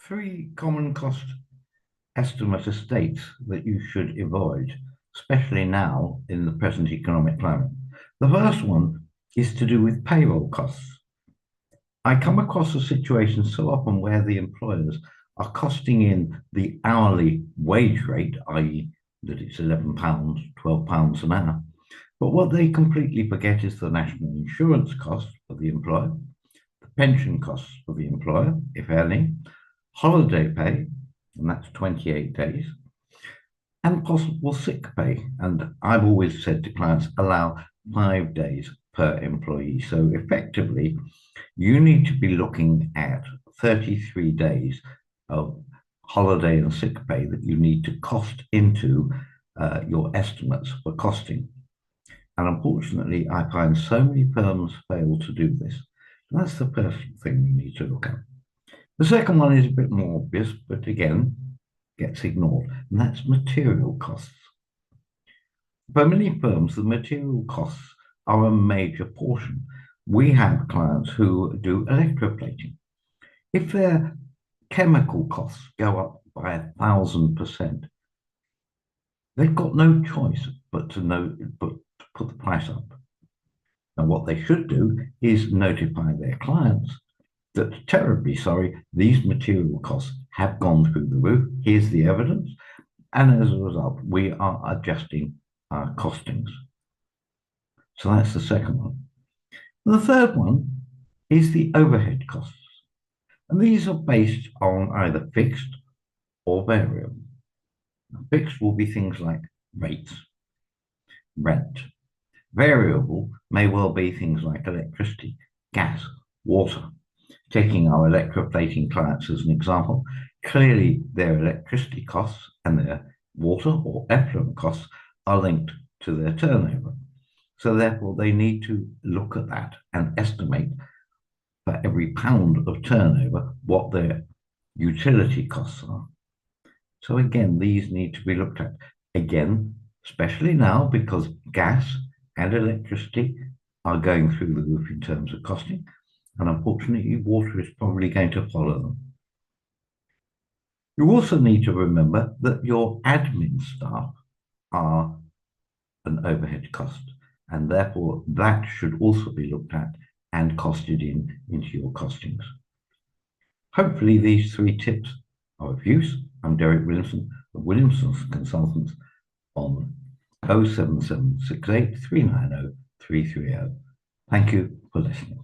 Three common cost estimate estates that you should avoid, especially now in the present economic climate. The first one is to do with payroll costs. I come across a situation so often where the employers are costing in the hourly wage rate, i.e., that it's £11, £12 an hour. But what they completely forget is the national insurance cost for the employer, the pension costs for the employer, if any, holiday pay, and that's 28 days, and possible sick pay. And I've always said to clients, allow 5 days per employee. So effectively, you need to be looking at 33 days of holiday and sick pay that you need to cost into your estimates for costing. And unfortunately, I find so many firms fail to do this. And that's the first thing you need to look at. The second one is a bit more obvious, but again, gets ignored, and that's material costs. For many firms, the material costs are a major portion. We have clients who do electroplating. If their chemical costs go up by 1,000%, they've got no choice but to put the price up. And what they should do is notify their clients that, terribly sorry, these material costs have gone through the roof. Here's the evidence. And as a result, we are adjusting our costings. So that's the second one. And the third one is the overhead costs. And these are based on either fixed or variable. Fixed will be things like rates, rent. Variable may well be things like electricity, gas, water. Taking our electroplating clients as an example, clearly their electricity costs and their water or effluent costs are linked to their turnover. So therefore, they need to look at that and estimate for every pound of turnover what their utility costs are. So again, these need to be looked at. Again, especially now because gas and electricity are going through the roof in terms of costing. And unfortunately, water is probably going to follow them. You also need to remember that your admin staff are an overhead cost, and therefore that should also be looked at and costed into your costings. Hopefully these three tips are of use. I'm Derek Williamson of Williamsons Consultants on 07768 390 330. Thank you for listening.